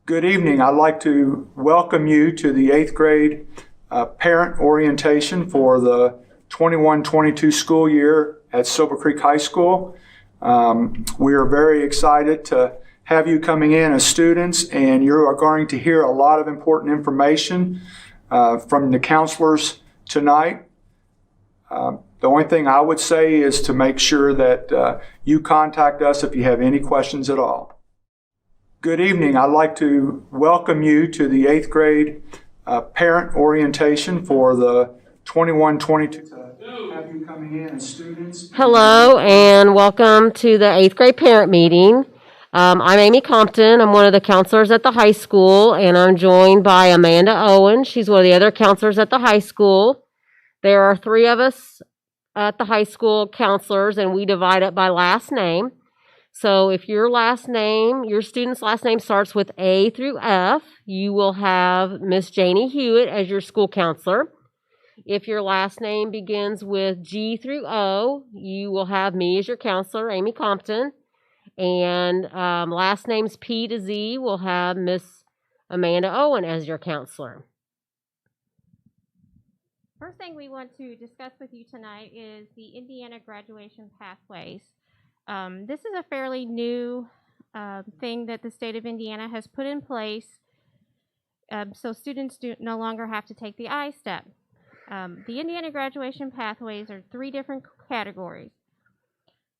Good evening. I'd like to welcome you to the 8th grade parent orientation for the 21-22 school year at Silver Creek High School. We are very excited to have you coming in as students, and you are going to hear a lot of important information from the counselors tonight. The only thing I would say is to make sure that you contact us if you have any questions at all. Good evening. I'd like to welcome you to the 8th grade parent orientation for the 21-22. Have you coming in as students. Hello and welcome to the 8th grade parent meeting. I'm Amy Compton. I'm one of the counselors at the high school, and I'm joined by Amanda Owen. She's one of the other counselors at the high school. There are 3 of us at the high school counselors, and we divide it by last name. So if your student's last name starts with A through F, you will have Miss Janie Hewitt as your school counselor. If your last name begins with G through O, you will have me as your counselor, Amy Compton. And last names P to Z will have Miss Amanda Owen as your counselor. First thing we want to discuss with you tonight is the Indiana graduation pathways. This is a fairly new thing that the state of Indiana has put in place, so students no longer have to take the I-step. The Indiana graduation pathways are 3 different categories.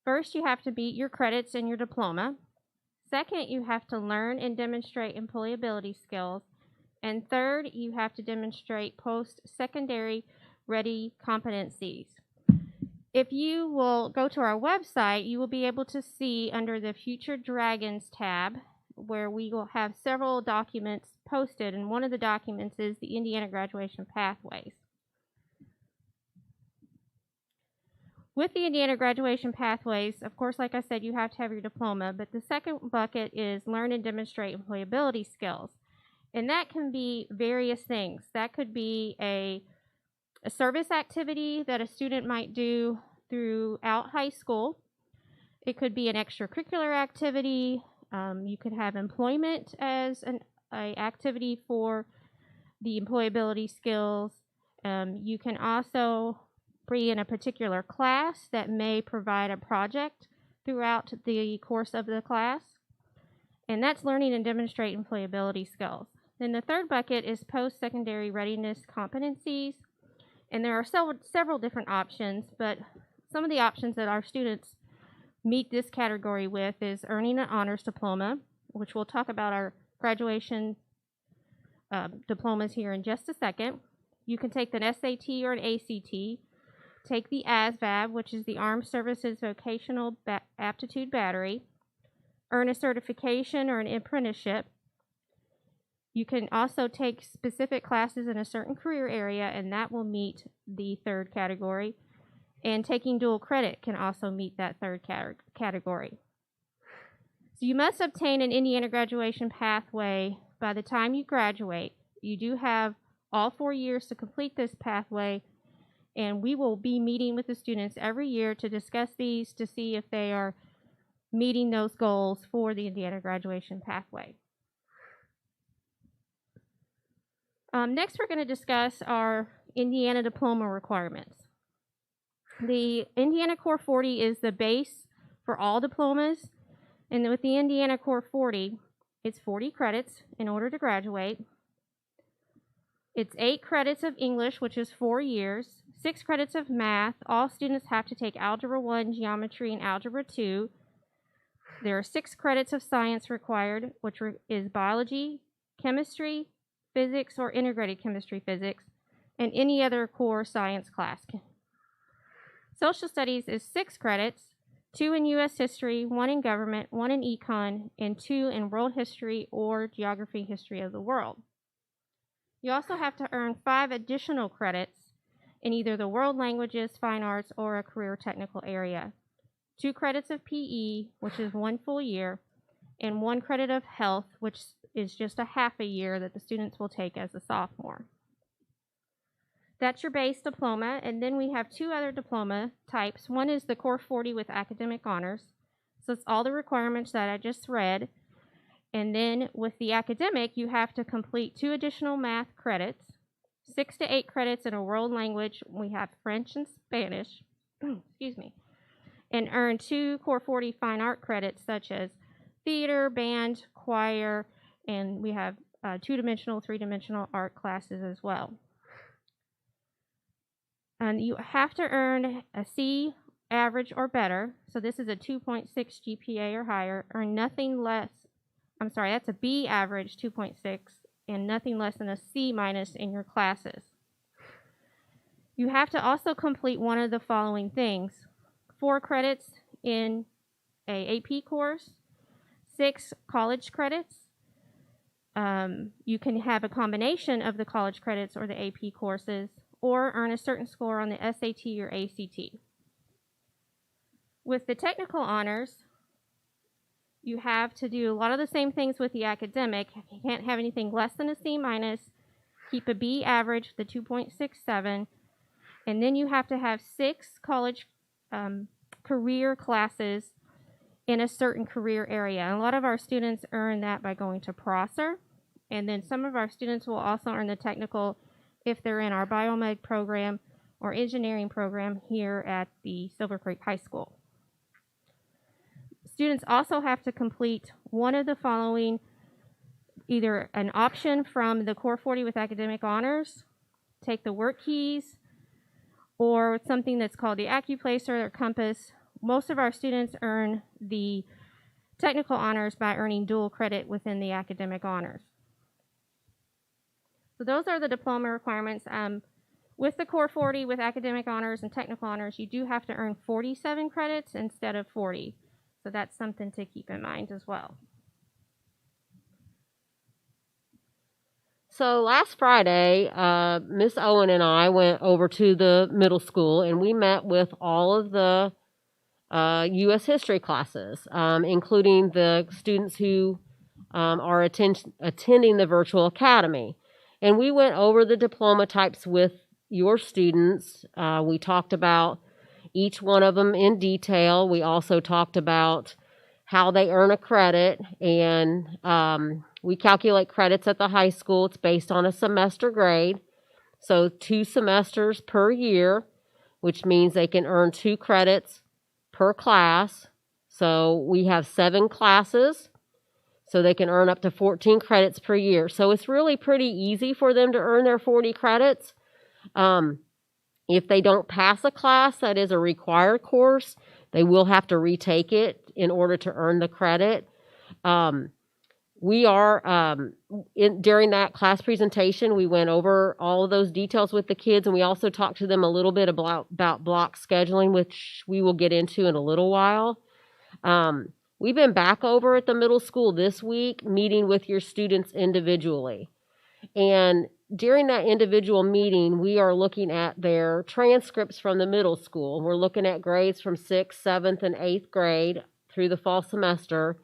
First, you have to meet your credits in your diploma. Second, you have to learn and demonstrate employability skills. And third, you have to demonstrate post-secondary ready competencies. If you will go to our website, you will be able to see under the Future Dragons tab where we will have several documents posted, and one of the documents is the Indiana graduation pathways. With the Indiana graduation pathways, of course, like I said, you have to have your diploma, but the second bucket is learn and demonstrate employability skills. And that can be various things. That could be a service activity that a student might do throughout high school. It could be an extracurricular activity. You could have employment as an activity for the employability skills. You can also be in a particular class that may provide a project throughout the course of the class. And that's learning and demonstrate employability skills. Then the third bucket is post-secondary readiness competencies. And there are several different options, but some of the options that our students meet this category with is earning an honors diploma, which we'll talk about our graduation diplomas here in just a second. You can take an SAT or an ACT, take the ASVAB, which is the Armed Services Vocational Aptitude Battery, earn a certification or an apprenticeship. You can also take specific classes in a certain career area, and that will meet the third category. And taking dual credit can also meet that third category. So you must obtain an Indiana graduation pathway by the time you graduate. You do have all 4 years to complete this pathway, and we will be meeting with the students every year to discuss these to see if they are meeting those goals for the Indiana graduation pathway. Next, we're going to discuss our Indiana diploma requirements. The Indiana Core 40 is the base for all diplomas, and with the Indiana Core 40, it's 40 credits in order to graduate. It's 8 credits of English, which is 4 years, 6 credits of math. All students have to take Algebra 1, Geometry, and Algebra 2. There are 6 credits of science required, which is biology, chemistry, physics or integrated chemistry physics, and any other core science class. Social studies is 6 credits, 2 in U.S. history, 1 in government, 1 in econ, and 2 in world history or geography history of the world. You also have to earn 5 additional credits in either the world languages, fine arts, or a career technical area. 2 credits of PE, which is 1 full year, and 1 credit of health, which is just a half a year that the students will take as a sophomore. That's your base diploma, and then we have 2 other diploma types. One is the Core 40 with academic honors. So it's all the requirements that I just read. And then with the academic, you have to complete 2 additional math credits, 6 to 8 credits in a world language. We have French and Spanish, excuse me, and earn 2 Core 40 fine art credits such as theater, band, choir, and we have 2-dimensional, 3-dimensional art classes as well. And you have to earn a C average or better. So this is a 2.6 GPA or higher, earn nothing less. I'm sorry, that's a B average, 2.6, and nothing less than a C minus in your classes. You have to also complete one of the following things: 4 credits in a AP course, 6 college credits. You can have a combination of the college credits or the AP courses, or earn a certain score on the SAT or ACT. With the technical honors, you have to do a lot of the same things with the academic. You can't have anything less than a C minus, keep a B average, the 2.67, and then you have to have 6 college career classes in a certain career area. And a lot of our students earn that by going to Prosser, and then some of our students will also earn the technical if they're in our biomed program or engineering program here at the Silver Creek High School. Students also have to complete one of the following, either an option from the Core 40 with academic honors, take the work keys, or something that's called the AccuPlacer or Compass. Most of our students earn the technical honors by earning dual credit within the academic honors. So those are the diploma requirements. With the Core 40 with academic honors and technical honors, you do have to earn 47 credits instead of 40. So that's something to keep in mind as well. So last Friday, Miss Owen and I went over to the middle school, and we met with all of the U.S. history classes, including the students who are attending the virtual academy. And we went over the diploma types with your students. We talked about each one of them in detail. We also talked about how they earn a credit, and we calculate credits at the high school. It's based on a semester grade, so 2 semesters per year, which means they can earn 2 credits per class. So we have 7 classes, so they can earn up to 14 credits per year. So it's really pretty easy for them to earn their 40 credits. If they don't pass a class that is a required course, they will have to retake it in order to earn the credit. During that class presentation, we went over all of those details with the kids, and we also talked to them a little bit about block scheduling, which we will get into in a little while. We've been back over at the middle school this week, meeting with your students individually. And during that individual meeting, we are looking at their transcripts from the middle school. We're looking at grades from 6th, 7th, and 8th grade through the fall semester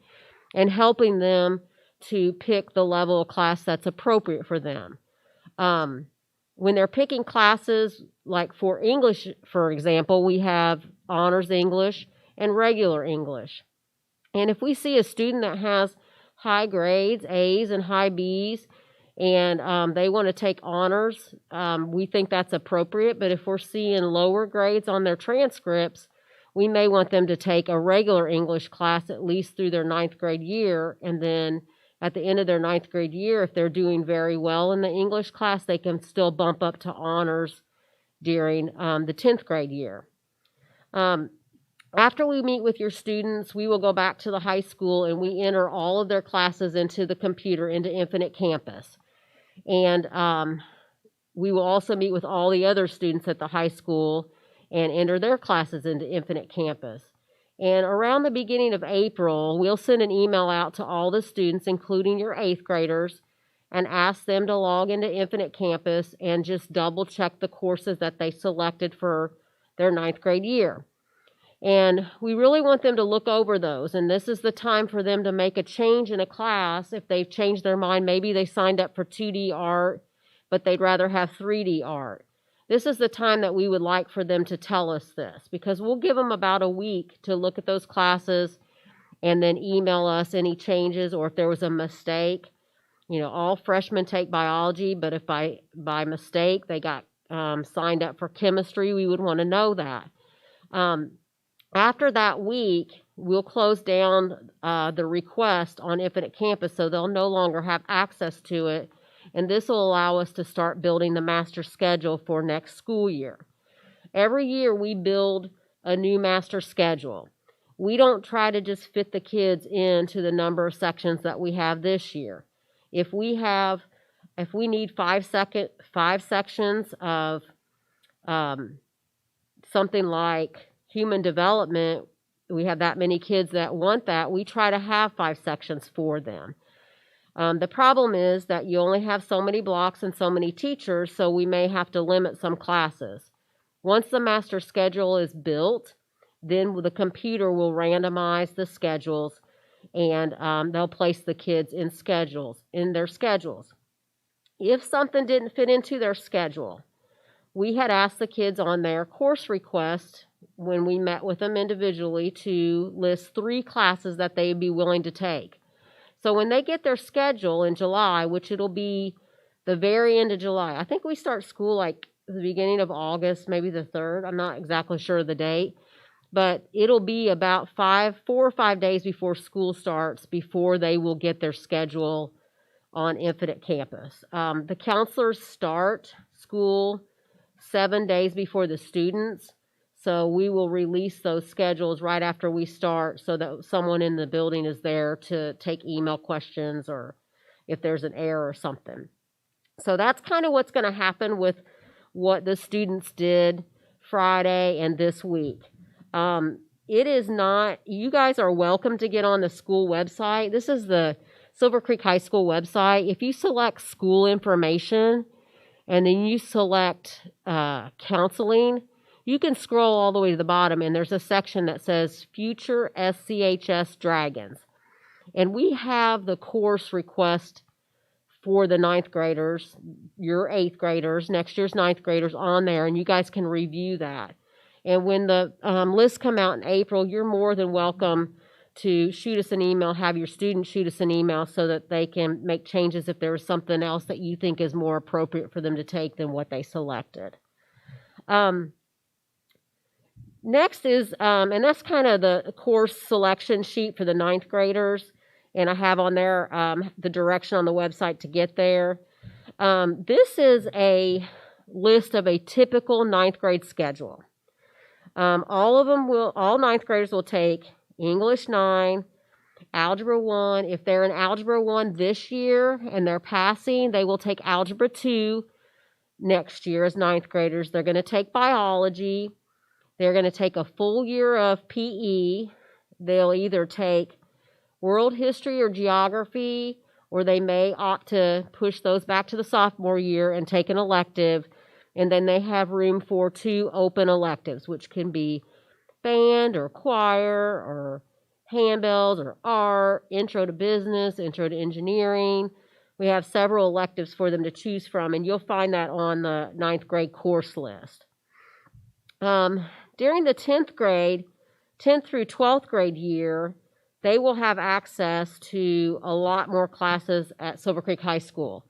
and helping them to pick the level of class that's appropriate for them. When they're picking classes, like for English, for example, we have honors English and regular English. And if we see a student that has high grades, A's and high B's, and they want to take honors, we think that's appropriate. But if we're seeing lower grades on their transcripts, we may want them to take a regular English class at least through their 9th grade year. And then at the end of their 9th grade year, if they're doing very well in the English class, they can still bump up to honors during the 10th grade year. After we meet with your students, we will go back to the high school and we enter all of their classes into the computer, into Infinite Campus. And we will also meet with all the other students at the high school and enter their classes into Infinite Campus. And around the beginning of April, we'll send an email out to all the students, including your 8th graders, and ask them to log into Infinite Campus and just double check the courses that they selected for their 9th grade year. And we really want them to look over those. And this is the time for them to make a change in a class. If they've changed their mind, maybe they signed up for 2D art, but they'd rather have 3D art. This is the time that we would like for them to tell us this, because we'll give them about a week to look at those classes and then email us any changes or if there was a mistake. You know, all freshmen take biology, but if by mistake they got signed up for chemistry, we would want to know that. After that week, we'll close down the request on Infinite Campus, so they'll no longer have access to it, and this will allow us to start building the master schedule for next school year. Every year we build a new master schedule. We don't try to just fit the kids into the number of sections that we have this year. If we need five sections of something like human development, we have that many kids that want that, we try to have 5 sections for them. The problem is that you only have so many blocks and so many teachers, so we may have to limit some classes. Once the master schedule is built, then the computer will randomize the schedules, and they'll place the kids in their schedules. If something didn't fit into their schedule, we had asked the kids on their course request when we met with them individually to list 3 classes that they'd be willing to take. So when they get their schedule in July, which it'll be the very end of July, I think we start school like the beginning of August, maybe the 3rd. I'm not exactly sure of the date, but it'll be about 4 or 5 days before school starts before they will get their schedule on Infinite Campus. The counselors start school 7 days before the students, so we will release those schedules right after we start so that someone in the building is there to take email questions or if there's an error or something. So that's kind of what's going to happen with what the students did Friday and this week. It is not, you guys are welcome to get on the school website. This is the Silver Creek High School website. If you select school information and then you select counseling, you can scroll all the way to the bottom and there's a section that says Future SCHS Dragons. And we have the course request for the 9th graders, your 8th graders, next year's 9th graders on there, and you guys can review that. And when the lists come out in April, you're more than welcome to shoot us an email, have your students shoot us an email so that they can make changes if there is something else that you think is more appropriate for them to take than what they selected. Next is, and that's kind of the course selection sheet for the 9th graders, and I have on there the direction on the website to get there. This is a list of a typical 9th grade schedule. All 9th graders will take English 9, Algebra 1. If they're in Algebra 1 this year and they're passing, they will take Algebra 2 next year as 9th graders. They're going to take biology. They're going to take a full year of PE. They'll either take world history or geography, or they may opt to push those back to the sophomore year and take an elective. And then they have room for 2 open electives, which can be band or choir or handbells or art, intro to business, intro to engineering. We have several electives for them to choose from, and you'll find that on the 9th grade course list. During the 10th through 12th grade year, they will have access to a lot more classes at Silver Creek High School.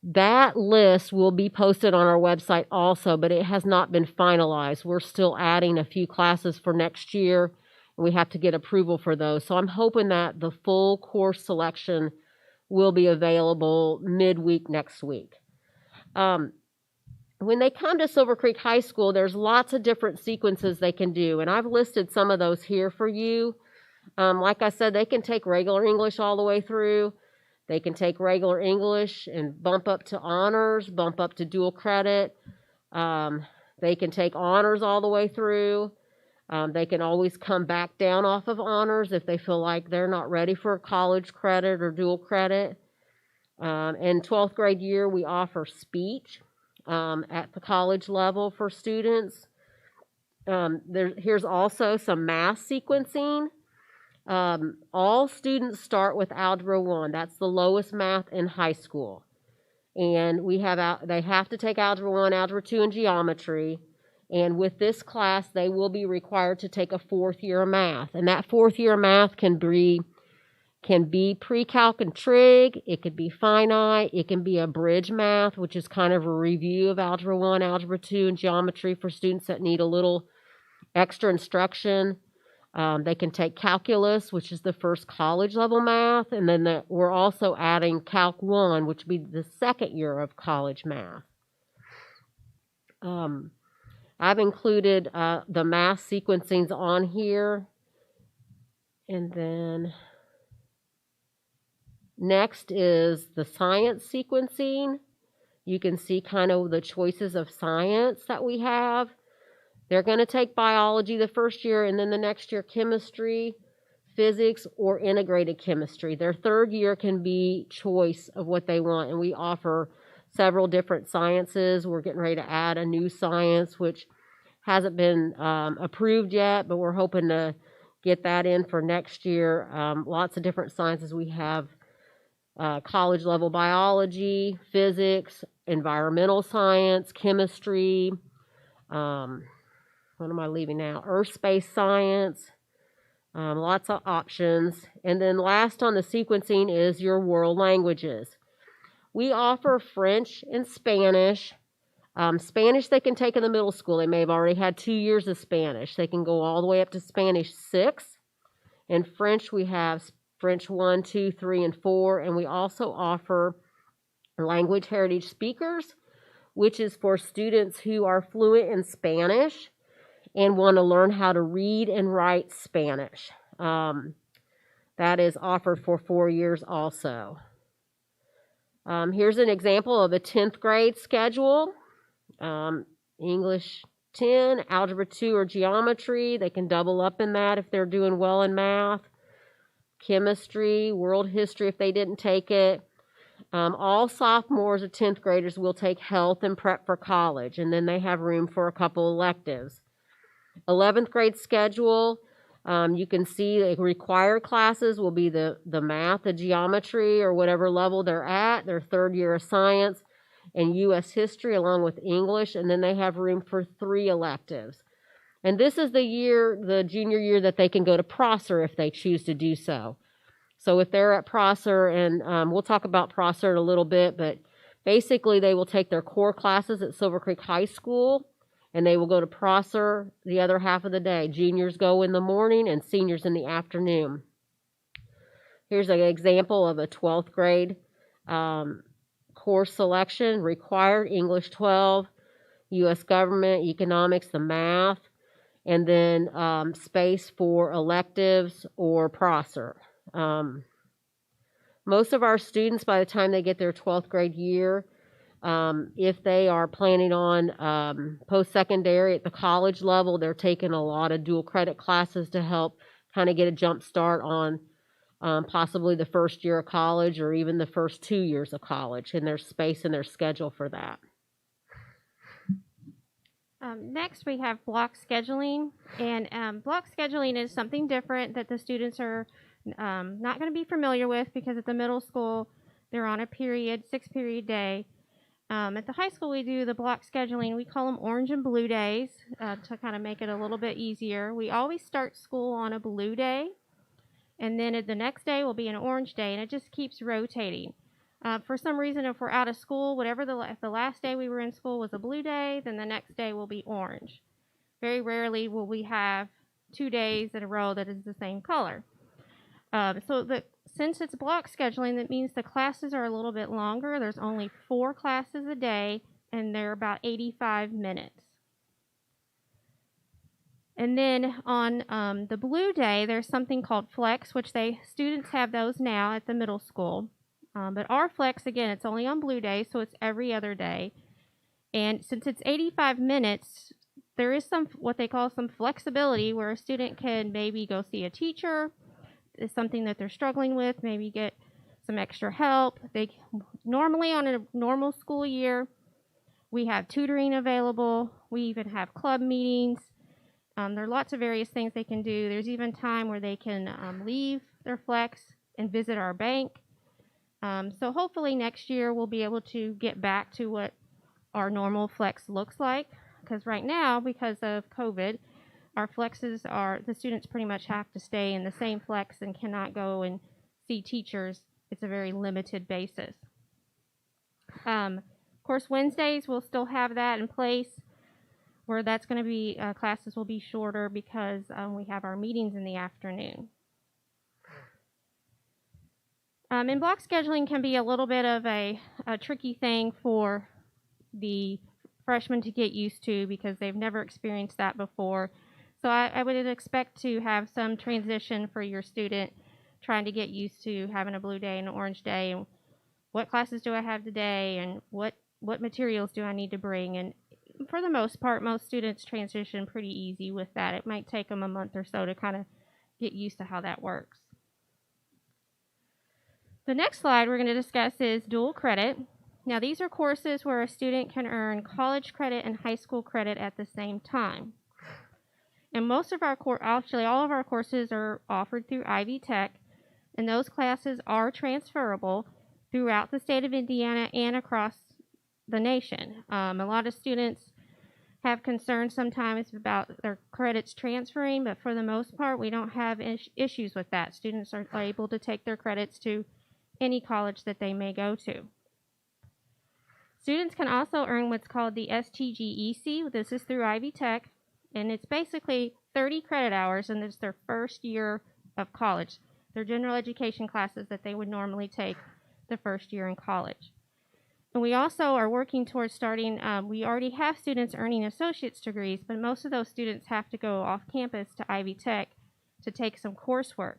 That list will be posted on our website also, but it has not been finalized. We're still adding a few classes for next year, and we have to get approval for those. So I'm hoping that the full course selection will be available midweek next week. When they come to Silver Creek High School, there's lots of different sequences they can do, and I've listed some of those here for you. Like I said, they can take regular English all the way through. They can take regular English and bump up to honors, bump up to dual credit. They can take honors all the way through. They can always come back down off of honors if they feel like they're not ready for college credit or dual credit. In 12th grade year, we offer speech at the college level for students. Here's also some math sequencing. All students start with Algebra 1. That's the lowest math in high school. And they have to take Algebra 1, Algebra 2, and geometry. And with this class, they will be required to take a 4th year of math. And that 4th year of math can be pre-calc and trig, it could be finite, it can be a bridge math, which is kind of a review of Algebra 1, Algebra 2, and geometry for students that need a little extra instruction. They can take calculus, which is the first college level math, and then we're also adding Calc 1, which would be the 2nd year of college math. I've included the math sequencings on here. And then next is the science sequencing. You can see kind of the choices of science that we have. They're going to take biology the first year, and then the next year chemistry, physics, or integrated chemistry. Their 3rd year can be choice of what they want, and we offer several different sciences. We're getting ready to add a new science, which hasn't been approved yet, but we're hoping to get that in for next year. Lots of different sciences. We have college level biology, physics, environmental science, chemistry, what am I leaving out? Earth space science, lots of options. And then last on the sequencing is your world languages. We offer French and Spanish. Spanish they can take in the middle school. They may have already had 2 years of Spanish. They can go all the way up to Spanish 6. And French, we have French 1, 2, 3, and 4. And we also offer language heritage speakers, which is for students who are fluent in Spanish and want to learn how to read and write Spanish. That is offered for 4 years also. Here's an example of a 10th grade schedule. English 10, Algebra 2 or geometry. They can double up in that if they're doing well in math. Chemistry, world history if they didn't take it. All sophomores or 10th graders will take health and prep for college, and then they have room for a couple electives. 11th grade schedule, you can see the required classes will be the math, the geometry, or whatever level they're at, their 3rd year of science, and U.S. history along with English, and then they have room for 3 electives. And this is the junior year that they can go to Prosser if they choose to do so. So if they're at Prosser, and we'll talk about Prosser in a little bit, but basically they will take their core classes at Silver Creek High School, and they will go to Prosser the other half of the day. Juniors go in the morning and seniors in the afternoon. Here's an example of a 12th grade course selection. Required English 12, U.S. government, economics, the math, and then space for electives or Prosser. Most of our students, by the time they get their 12th grade year, if they are planning on post-secondary at the college level, they're taking a lot of dual credit classes to help kind of get a jump start on possibly the first year of college or even the first 2 years of college, and there's space in their schedule for that. Next, we have block scheduling, and block scheduling is something different that the students are not going to be familiar with, because at the middle school, they're on a 6-period day. At the high school, we do the block scheduling. We call them orange and blue days to kind of make it a little bit easier. We always start school on a blue day, and then the next day will be an orange day, and it just keeps rotating. For some reason, if we're out of school, if the last day we were in school was a blue day, then the next day will be orange. Very rarely will we have 2 days in a row that is the same color. Since it's block scheduling, that means the classes are a little bit longer. There's only 4 classes a day, and they're about 85 minutes. And then on the blue day, there's something called flex, which students have those now at the middle school. But our flex, again, it's only on blue days, so it's every other day. And since it's 85 minutes, there is what they call some flexibility, where a student can maybe go see a teacher. It's something that they're struggling with, maybe get some extra help. Normally on a normal school year, we have tutoring available. We even have club meetings. There are lots of various things they can do. There's even time where they can leave their flex and visit our bank. So hopefully next year we'll be able to get back to what our normal flex looks like. because right now, because of COVID, our flexes the students pretty much have to stay in the same flex and cannot go and see teachers. It's a very limited basis. Of course, Wednesdays we'll still have that in place, where that's going to be, classes will be shorter because we have our meetings in the afternoon. And block scheduling can be a little bit of a tricky thing for the freshmen to get used to because they've never experienced that before. So I would expect to have some transition for your student trying to get used to having a blue day and an orange day, and what classes do I have today, and what materials do I need to bring. And for the most part, most students transition pretty easy with that. It might take them a month or so to kind of get used to how that works. The next slide we're going to discuss is dual credit. Now, these are courses where a student can earn college credit and high school credit at the same time. And most of our actually all of our courses are offered through Ivy Tech, and those classes are transferable throughout the state of Indiana and across the nation. A lot of students have concerns sometimes about their credits transferring, but for the most part, we don't have issues with that. Students are able to take their credits to any college that they may go to. Students can also earn what's called the STGEC. This is through Ivy Tech, and it's basically 30 credit hours, and it's their first year of college. They're general education classes that they would normally take the first year in college. And we also are working towards starting, we already have students earning associate's degrees, but most of those students have to go off campus to Ivy Tech to take some coursework.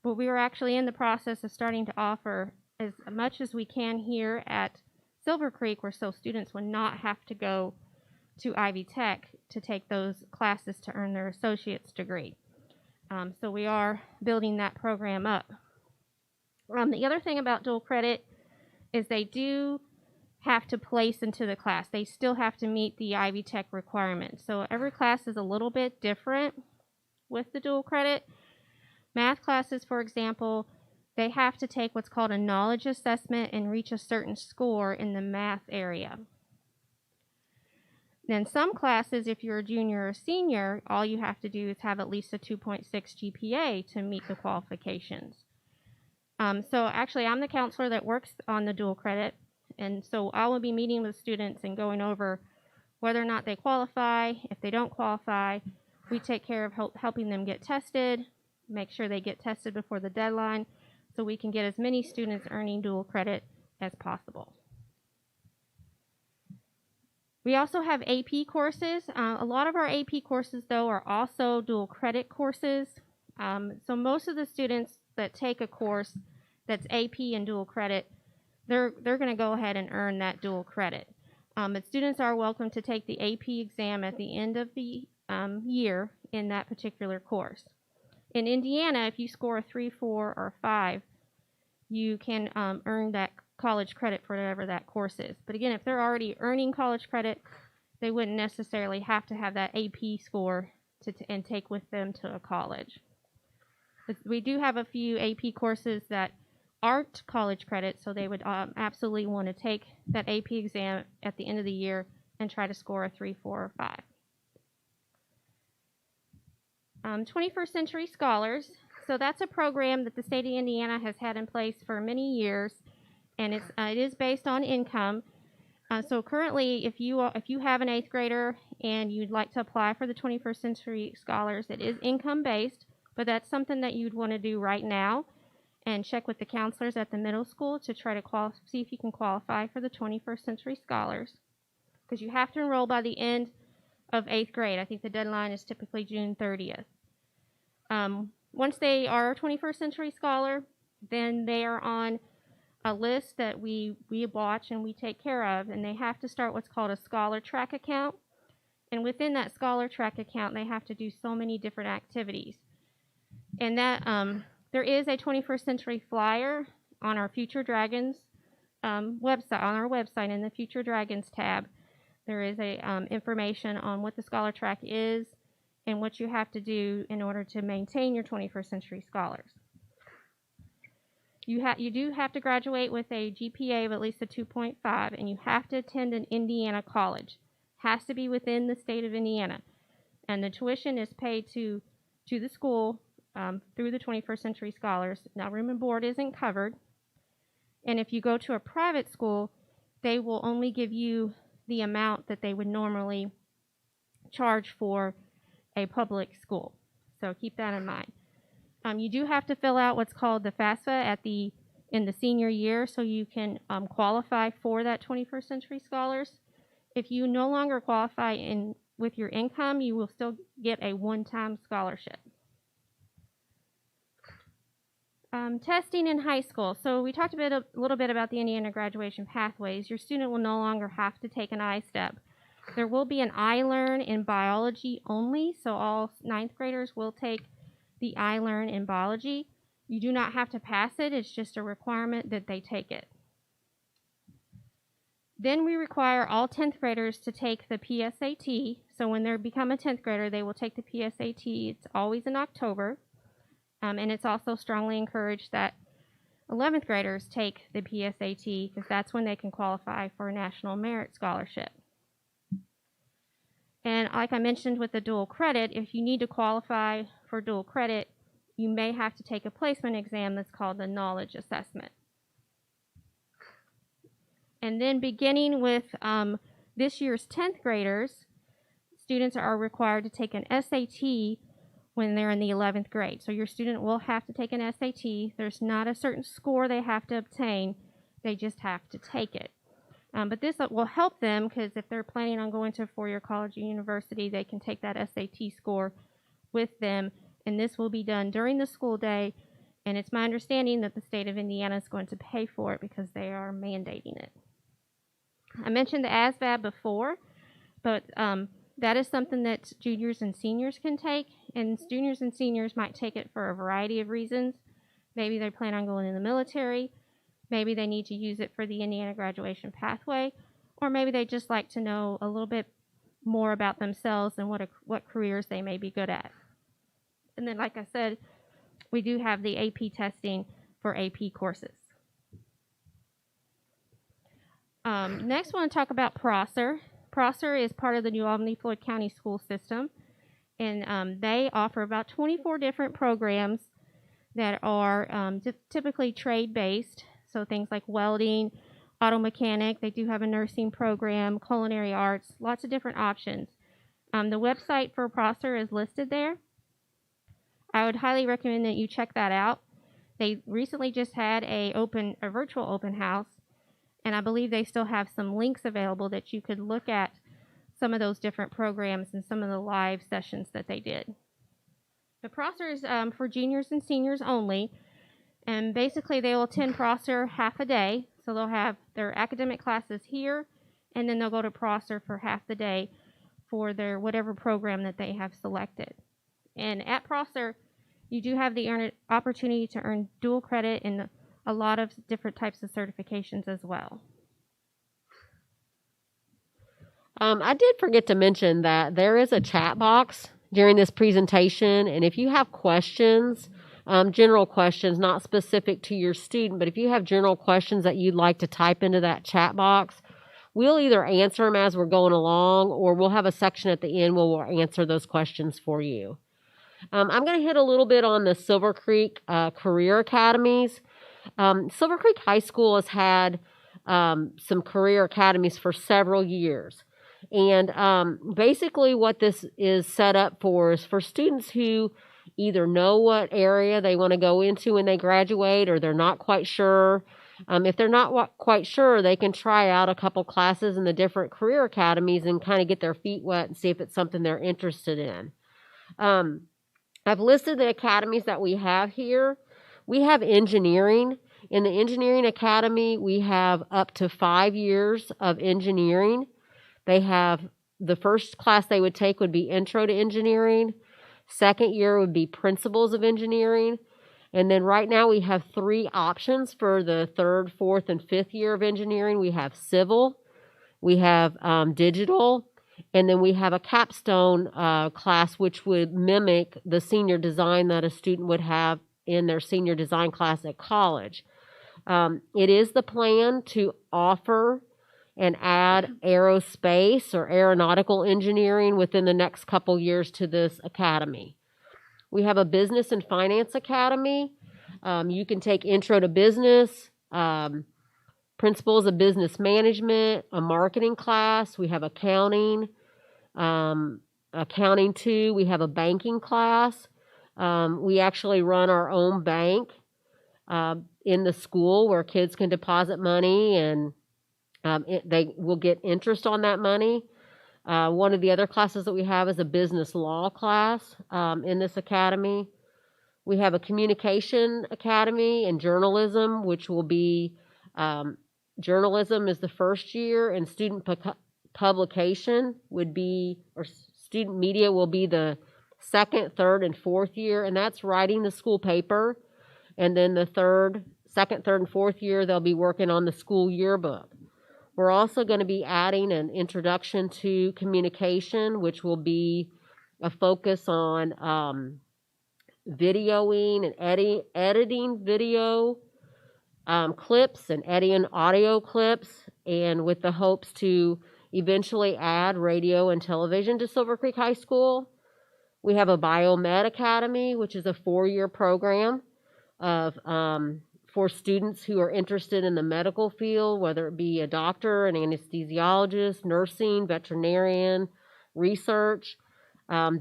But we are actually in the process of starting to offer as much as we can here at Silver Creek, where so students would not have to go to Ivy Tech to take those classes to earn their associate's degree. So we are building that program up. The other thing about dual credit is they do have to place into the class. They still have to meet the Ivy Tech requirements. So every class is a little bit different with the dual credit. Math classes, for example, they have to take what's called a knowledge assessment and reach a certain score in the math area. Then some classes, if you're a junior or senior, all you have to do is have at least a 2.6 GPA to meet the qualifications. So actually, I'm the counselor that works on the dual credit, and so I will be meeting with students and going over whether or not they qualify. If they don't qualify, we take care of helping them get tested, make sure they get tested before the deadline, so we can get as many students earning dual credit as possible. We also have AP courses. A lot of our AP courses, though, are also dual credit courses. So most of the students that take a course that's AP and dual credit, they're going to go ahead and earn that dual credit. But students are welcome to take the AP exam at the end of the year in that particular course. In Indiana, if you score a 3, 4, or 5, you can earn that college credit for whatever that course is. But again, if they're already earning college credit, they wouldn't necessarily have to have that AP score and take with them to a college. But we do have a few AP courses that aren't college credit, so they would absolutely want to take that AP exam at the end of the year and try to score a 3, 4, or 5. 21st Century Scholars. So that's a program that the state of Indiana has had in place for many years, and it is based on income. So currently, if you have an 8th grader and you'd like to apply for the 21st Century Scholars, it is income based, but that's something that you'd want to do right now and check with the counselors at the middle school to try to see if you can qualify for the 21st Century Scholars, because you have to enroll by the end of 8th grade. I think the deadline is typically June 30th. Once they are a 21st Century Scholar, then they are on a list that we watch and we take care of, and they have to start what's called a Scholar Track account. And within that Scholar Track account, they have to do so many different activities. And that there is a 21st Century flyer on our Future Dragons website, on our website in the Future Dragons tab. There is a information on what the Scholar Track is and what you have to do in order to maintain your 21st Century Scholars. You do have to graduate with a GPA of at least a 2.5, and you have to attend an Indiana college. has to be within the state of Indiana. And the tuition is paid to the school through the 21st Century Scholars. Now, room and board isn't covered. And if you go to a private school, they will only give you the amount that they would normally charge for a public school. So keep that in mind. You do have to fill out what's called the FAFSA in the senior year, so you can qualify for that 21st Century Scholars. If you no longer qualify with your income, you will still get a one-time scholarship. Testing in high school. So we talked a little bit about the Indiana graduation pathways. Your student will no longer have to take an I-STEP. There will be an I-Learn in biology only, so all 9th graders will take the I-Learn in biology. You do not have to pass it. It's just a requirement that they take it. Then we require all 10th graders to take the PSAT. So when they become a 10th grader, they will take the PSAT. It's always in October. And it's also strongly encouraged that 11th graders take the PSAT because that's when they can qualify for a National Merit Scholarship. And like I mentioned with the dual credit, if you need to qualify for dual credit, you may have to take a placement exam that's called the Knowledge Assessment. And then beginning with this year's 10th graders, students are required to take an SAT when they're in the 11th grade. So your student will have to take an SAT. There's not a certain score they have to obtain. They just have to take it. But this will help them because if they're planning on going to a four-year college or university, they can take that SAT score with them. And this will be done during the school day. And it's my understanding that the state of Indiana is going to pay for it because they are mandating it. I mentioned the ASVAB before, but that is something that juniors and seniors can take, and juniors and seniors might take it for a variety of reasons. Maybe they plan on going in the military, maybe they need to use it for the Indiana graduation pathway, or maybe they just like to know a little bit more about themselves and what careers they may be good at. And then, like I said, we do have the AP testing for AP courses. Next, I want to talk about Prosser. Prosser is part of the New Albany-Floyd County school system, and they offer about 24 different programs that are typically trade-based, so things like welding, auto mechanic. They do have a nursing program, culinary arts, lots of different options. The website for Prosser is listed there. I would highly recommend that you check that out. They recently just had a virtual open house, and I believe they still have some links available that you could look at some of those different programs and some of the live sessions that they did. The Prosser is for juniors and seniors only, and basically they will attend Prosser half a day, so they'll have their academic classes here, and then they'll go to Prosser for half the day for their whatever program that they have selected. And at Prosser, you do have the opportunity to earn dual credit in a lot of different types of certifications as well. I did forget to mention that there is a chat box during this presentation, and if you have questions, general questions, not specific to your student, but if you have general questions that you'd like to type into that chat box, we'll either answer them as we're going along, or we'll have a section at the end where we'll answer those questions for you. I'm going to hit a little bit on the Silver Creek Career Academies. Silver Creek High School has had some career academies for several years. And basically what this is set up for is for students who either know what area they want to go into when they graduate, or they're not quite sure. If they're not quite sure, they can try out a couple classes in the different career academies and kind of get their feet wet and see if it's something they're interested in. I've listed the academies that we have here. We have engineering. In the engineering academy, we have up to 5 years of engineering. They have the first class they would take would be Intro to Engineering. Second year would be Principles of Engineering. And then right now we have 3 options for the third, fourth, and fifth year of engineering. We have Civil, we have Digital, and then we have a capstone class which would mimic the senior design that a student would have in their senior design class at college. It is the plan to offer and add aerospace or aeronautical engineering within the next couple years to this academy. We have a business and finance academy. You can take intro to business, principles of business management, a marketing class. We have accounting, accounting 2. We have a banking class. We actually run our own bank in the school where kids can deposit money and they will get interest on that money. One of the other classes that we have is a business law class in this academy. We have a communication academy and journalism, which will be journalism is the first year, and student publication would be, or student media will be the second, third, and fourth year, and that's writing the school paper. And then the second, third, and fourth year, they'll be working on the school yearbook. We're also going to be adding an introduction to communication, which will be a focus on videoing and editing video clips and editing audio clips, and with the hopes to eventually add radio and television to Silver Creek High School. We have a Biomed Academy, which is a 4-year program of for students who are interested in the medical field, whether it be a doctor, an anesthesiologist, nursing, veterinarian, research.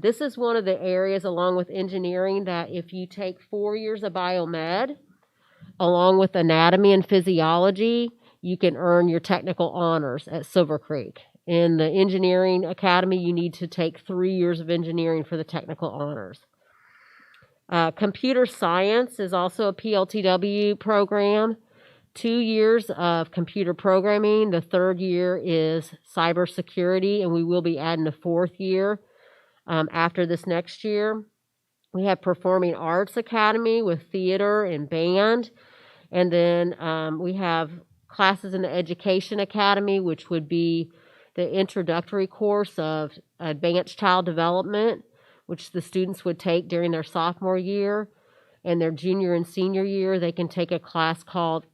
This is one of the areas, along with engineering, that if you take 4 years of biomed, along with anatomy and physiology, you can earn your technical honors at Silver Creek. In the engineering academy, you need to take 3 years of engineering for the technical honors. Computer science is also a PLTW program. 2 years of computer programming. The 3rd year is cybersecurity, and we will be adding a 4th year after this next year. We have Performing Arts Academy with theater and band. And then we have classes in the Education Academy, which would be the introductory course of Advanced Child Development, which the students would take during their sophomore year. And their junior and senior year, they can take a class called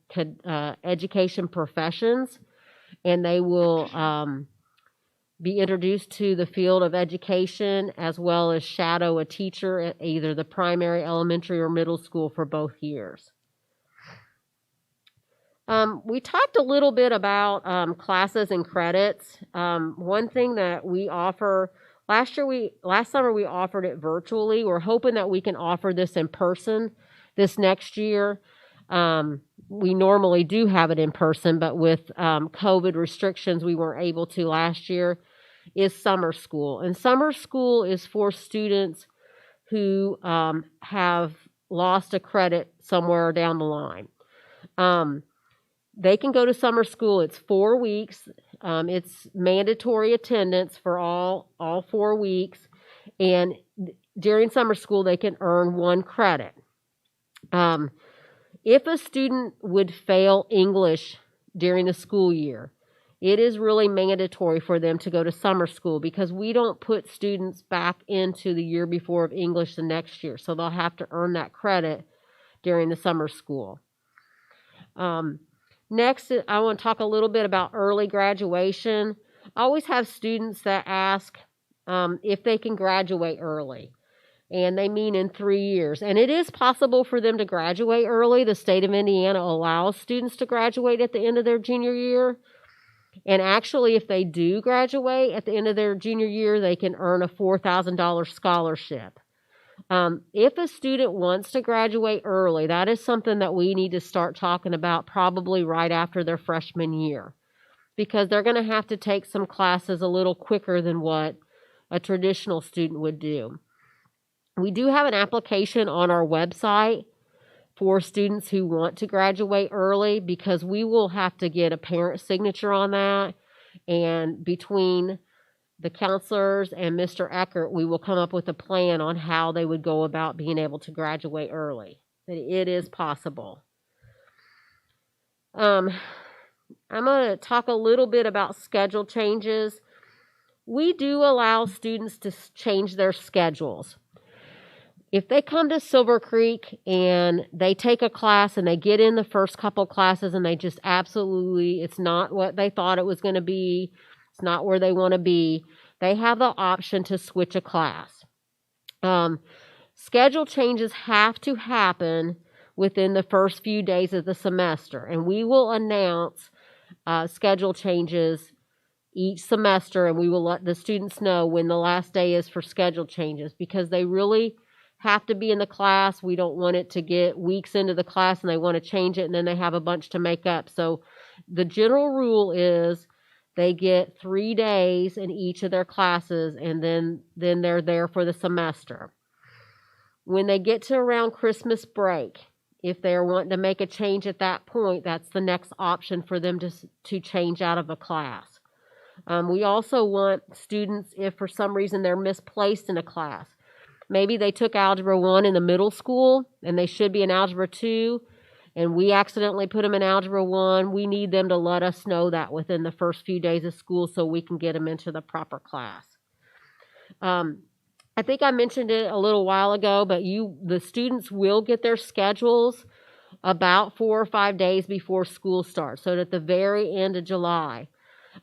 Education Professions, and they will be introduced to the field of education, as well as shadow a teacher at either the primary, elementary, or middle school for both years. We talked a little bit about classes and credits. One thing that we offer, last summer we offered it virtually. We're hoping that we can offer this in person this next year. We normally do have it in person, but with COVID restrictions, we weren't able to last year, is summer school. And summer school is for students who have lost a credit somewhere down the line. They can go to summer school. It's 4 weeks. It's mandatory attendance for all 4 weeks. And during summer school, they can earn 1 credit. If a student would fail English during the school year, it is really mandatory for them to go to summer school, because we don't put students back into the year before of English the next year. So they'll have to earn that credit during the summer school. Next, I want to talk a little bit about early graduation. I always have students that ask if they can graduate early, and they mean in 3 years. And it is possible for them to graduate early. The state of Indiana allows students to graduate at the end of their junior year. And actually, if they do graduate at the end of their junior year, they can earn a $4,000 scholarship. If a student wants to graduate early, that is something that we need to start talking about probably right after their freshman year, because they're going to have to take some classes a little quicker than what a traditional student would do. We do have an application on our website for students who want to graduate early, because we will have to get a parent signature on that, and between the counselors and Mr. Eckert, we will come up with a plan on how they would go about being able to graduate early. But it is possible. I'm going to talk a little bit about schedule changes. We do allow students to change their schedules. If they come to Silver Creek and they take a class and they get in the first couple classes and they just absolutely, it's not what they thought it was going to be, it's not where they want to be, they have the option to switch a class. Schedule changes have to happen within the first few days of the semester, and we will announce schedule changes each semester, and we will let the students know when the last day is for schedule changes, because they really have to be in the class. We don't want it to get weeks into the class and they want to change it and then they have a bunch to make up. So the general rule is they get 3 days in each of their classes, and then they're there for the semester. When they get to around Christmas break, if they're wanting to make a change at that point, that's the next option for them to change out of a class. We also want students, if for some reason they're misplaced in a class, maybe they took Algebra 1 in the middle school and they should be in Algebra 2, and we accidentally put them in Algebra 1, we need them to let us know that within the first few days of school so we can get them into the proper class. I think I mentioned it a little while ago, but the students will get their schedules about 4 or 5 days before school starts, so at the very end of July.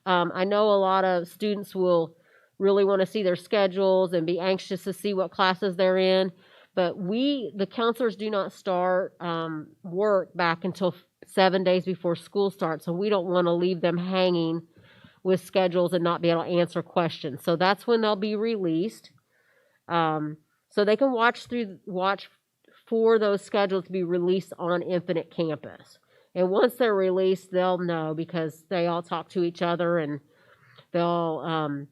I know a lot of students will really want to see their schedules and be anxious to see what classes they're in, but the counselors do not start work back until 7 days before school starts, so we don't want to leave them hanging with schedules and not be able to answer questions. So that's when they'll be released. So they can watch for those schedules to be released on Infinite Campus. And once they're released, they'll know, because they all talk to each other and they'll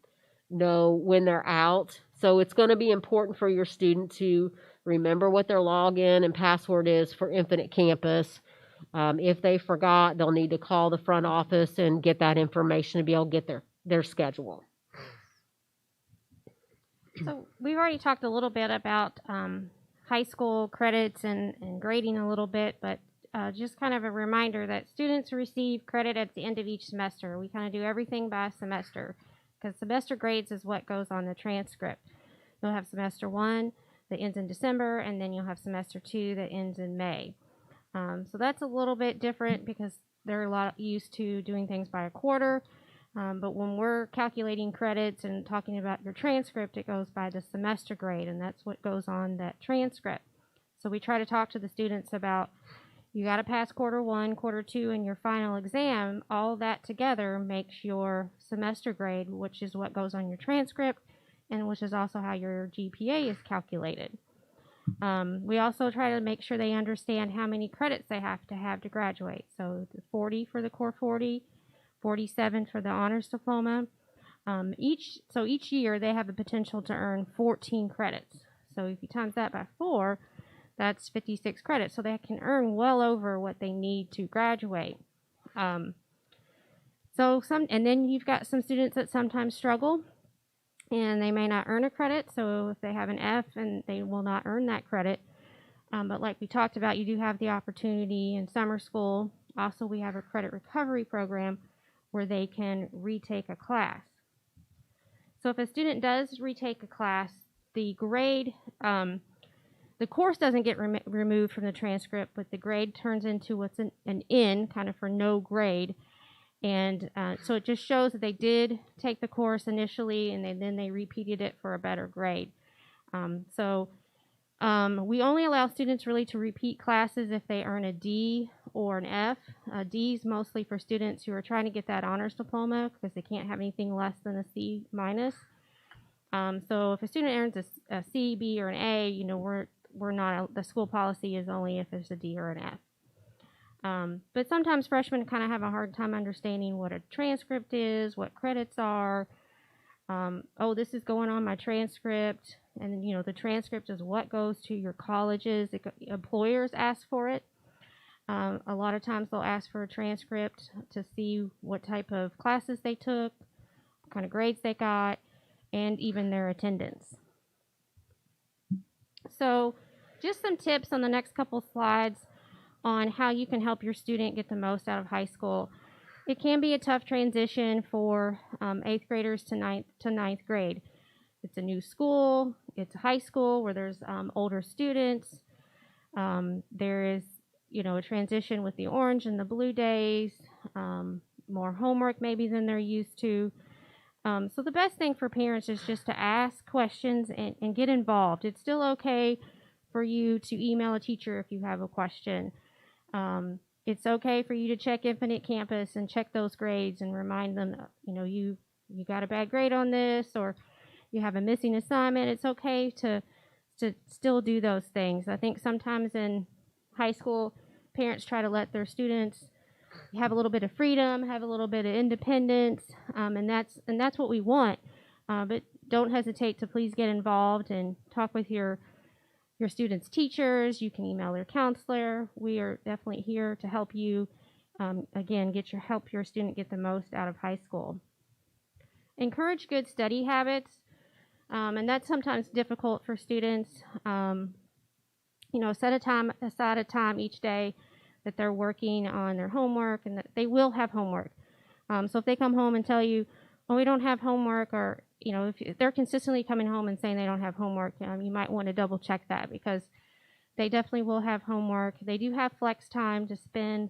know when they're out. So it's going to be important for your student to remember what their login and password is for Infinite Campus. If they forgot, they'll need to call the front office and get that information to be able to get their schedule. So we've already talked a little bit about high school credits and grading a little bit, but just kind of a reminder that students receive credit at the end of each semester. We kind of do everything by semester, because semester grades is what goes on the transcript. You'll have semester 1 that ends in December, and then you'll have semester 2 that ends in May. So that's a little bit different because they're a lot used to doing things by a quarter. But when we're calculating credits and talking about your transcript, it goes by the semester grade, and that's what goes on that transcript. So we try to talk to the students about, you got to pass quarter 1, quarter 2, and your final exam. All that together makes your semester grade, which is what goes on your transcript, and which is also how your GPA is calculated. We also try to make sure they understand how many credits they have to graduate. So 40 for the Core 40, 47 for the Honors Diploma. Each year they have the potential to earn 14 credits. So if you times that by 4, that's 56 credits. So they can earn well over what they need to graduate. And then you've got some students that sometimes struggle and they may not earn a credit. So if they have an F, and they will not earn that credit. But like we talked about, you do have the opportunity in summer school. Also, we have a credit recovery program where they can retake a class. So if a student does retake a class, the grade, the course doesn't get removed from the transcript, but the grade turns into what's an N, kind of for no grade. And so it just shows that they did take the course initially, and then they repeated it for a better grade. We only allow students really to repeat classes if they earn a D or an F. D is mostly for students who are trying to get that honors diploma because they can't have anything less than a C minus. So if a student earns a C, B, or an A, we're not, the school policy is only if it's a D or an F. But sometimes freshmen kind of have a hard time understanding what a transcript is, what credits are. This is going on my transcript. And, the transcript is what goes to your colleges. Employers ask for it. A lot of times they'll ask for a transcript to see what type of classes they took, what kind of grades they got, and even their attendance. So just some tips on the next couple slides on how you can help your student get the most out of high school. It can be a tough transition for 8th graders to ninth grade. It's a new school, it's a high school where there's older students. There is, a transition with the orange and the blue days, more homework maybe than they're used to. So the best thing for parents is just to ask questions and get involved. It's still okay for you to email a teacher if you have a question. It's okay for you to check Infinite Campus and check those grades and remind them, you got a bad grade on this, or you have a missing assignment. It's okay to still do those things. I think sometimes in high school, parents try to let their students have a little bit of freedom, have a little bit of independence, and that's what we want. But don't hesitate to please get involved and talk with your students' teachers. You can email their counselor. We are definitely here to help you, again, help your student get the most out of high school. Encourage good study habits, and that's sometimes difficult for students. Set aside a time each day that they're working on their homework, and that they will have homework. So if they come home and tell you, "Oh, we don't have homework," or if they're consistently coming home and saying they don't have homework, you might want to double check that, because they definitely will have homework. They do have flex time to spend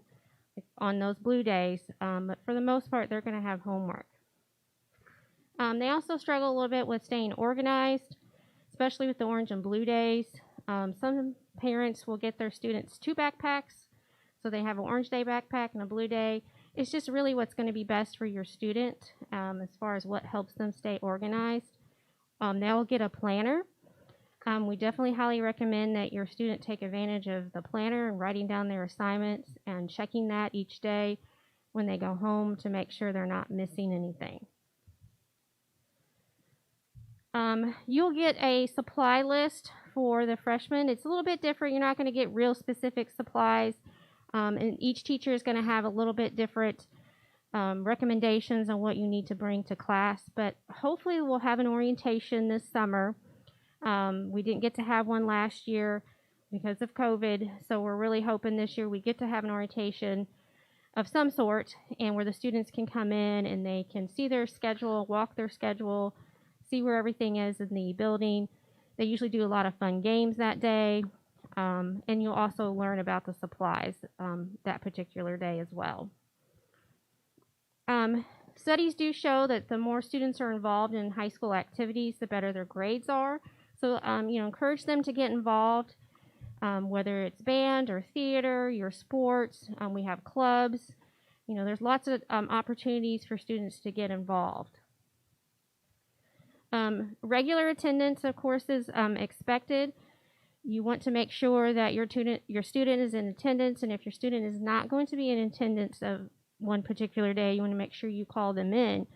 on those blue days, but for the most part, they're going to have homework. They also struggle a little bit with staying organized, especially with the orange and blue days. Some parents will get their students 2 backpacks, so they have an orange day backpack and a blue day. It's just really what's going to be best for your student as far as what helps them stay organized. They'll get a planner. We definitely highly recommend that your student take advantage of the planner and writing down their assignments and checking that each day when they go home to make sure they're not missing anything. You'll get a supply list for the freshmen. It's a little bit different. You're not going to get real specific supplies. And each teacher is going to have a little bit different recommendations on what you need to bring to class. But hopefully we'll have an orientation this summer. We didn't get to have one last year because of COVID. So we're really hoping this year we get to have an orientation of some sort, and where the students can come in and they can see their schedule, walk their schedule, see where everything is in the building. They usually do a lot of fun games that day. And you'll also learn about the supplies that particular day as well. Studies do show that the more students are involved in high school activities, the better their grades are. So, encourage them to get involved, whether it's band or theater, your sports. We have clubs. There's lots of opportunities for students to get involved. Regular attendance, of course, is expected. You want to make sure that your student is in attendance, and if your student is not going to be in attendance of one particular day, you want to make sure you call them in.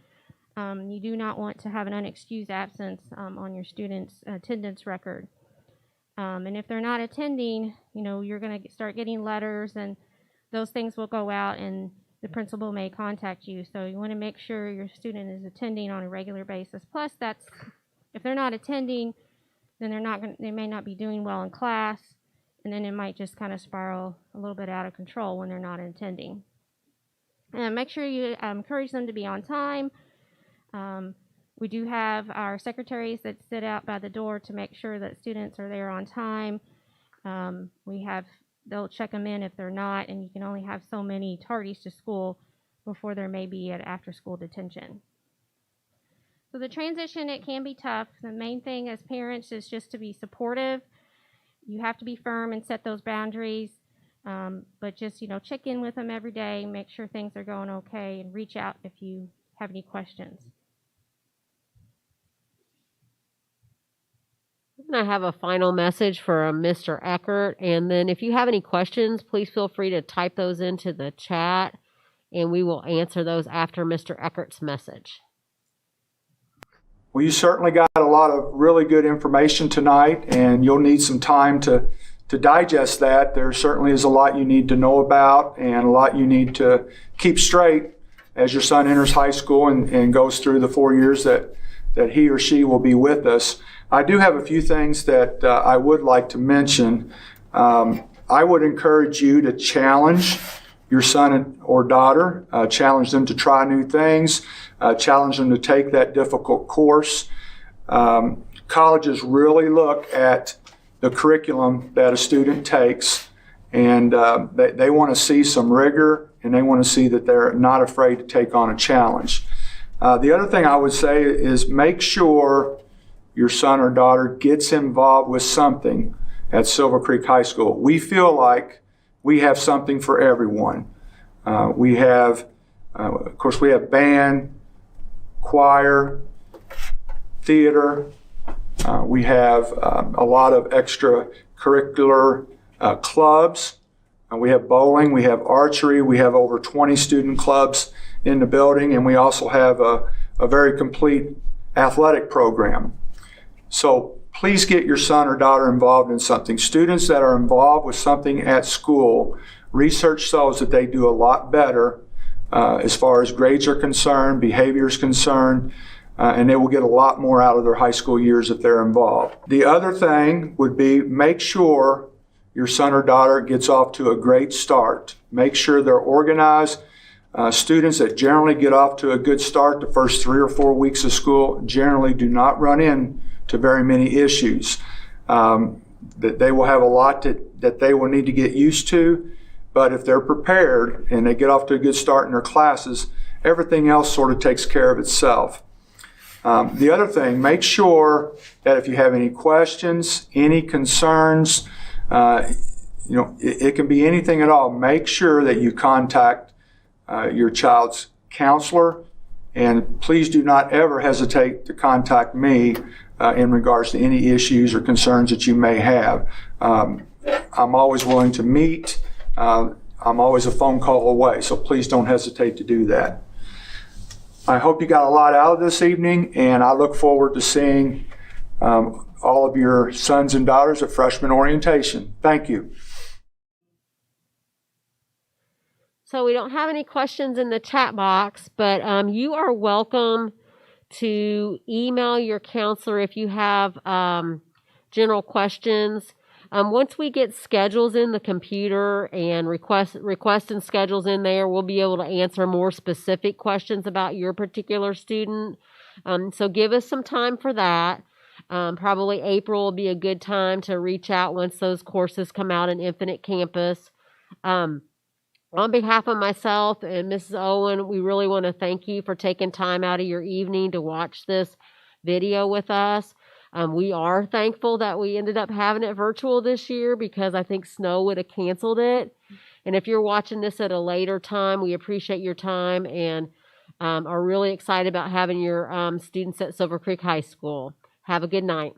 You do not want to have an unexcused absence on your student's attendance record. And if they're not attending, you're going to start getting letters, and those things will go out, and the principal may contact you. So you want to make sure your student is attending on a regular basis. Plus, if they're not attending, then they may not be doing well in class, and then it might just kind of spiral a little bit out of control when they're not attending. And make sure you encourage them to be on time. We do have our secretaries that sit out by the door to make sure that students are there on time. They'll check them in if they're not, and you can only have so many tardies to school before there may be an after-school detention. So the transition, it can be tough. The main thing as parents is just to be supportive. You have to be firm and set those boundaries, but just, check in with them every day, make sure things are going okay, and reach out if you have any questions. I have a final message for Mr. Eckert, and then if you have any questions, please feel free to type those into the chat, and we will answer those after Mr. Eckert's message. Well, you certainly got a lot of really good information tonight, and you'll need some time to digest that. There certainly is a lot you need to know about and a lot you need to keep straight as your son enters high school and goes through the 4 years that he or she will be with us. I do have a few things that I would like to mention. I would encourage you to challenge your son or daughter, challenge them to try new things, challenge them to take that difficult course. colleges really look at the curriculum that a student takes, and they want to see some rigor, and they want to see that they're not afraid to take on a challenge. The other thing I would say is make sure your son or daughter gets involved with something at Silver Creek High School. We feel like we have something for everyone. We have, of course, we have band, choir, theater. We have a lot of extracurricular clubs. We have bowling, we have archery, we have over 20 student clubs in the building, and we also have a very complete athletic program. So please get your son or daughter involved in something. Students that are involved with something at school, research shows that they do a lot better as far as grades are concerned, behavior is concerned, and they will get a lot more out of their high school years if they're involved. The other thing would be make sure your son or daughter gets off to a great start. Make sure they're organized. Students that generally get off to a good start the first 3 or 4 weeks of school generally do not run into very many issues. That they will have a lot that they will need to get used to, but if they're prepared and they get off to a good start in their classes, everything else sort of takes care of itself. The other thing, make sure that if you have any questions, any concerns, it can be anything at all. Make sure that you contact your child's counselor, and please do not ever hesitate to contact me in regards to any issues or concerns that you may have. I'm always willing to meet. I'm always a phone call away, so please don't hesitate to do that. I hope you got a lot out of this evening, and I look forward to seeing all of your sons and daughters at freshman orientation. Thank you. So we don't have any questions in the chat box, but you are welcome to email your counselor if you have general questions. Once we get schedules in the computer and request and schedules in there, we'll be able to answer more specific questions about your particular student. So give us some time for that. Probably April will be a good time to reach out once those courses come out in Infinite Campus. On behalf of myself and Mrs. Owen, we really want to thank you for taking time out of your evening to watch this video with us. We are thankful that we ended up having it virtual this year because I think snow would have canceled it. And if you're watching this at a later time, we appreciate your time and are really excited about having your students at Silver Creek High School. Have a good night.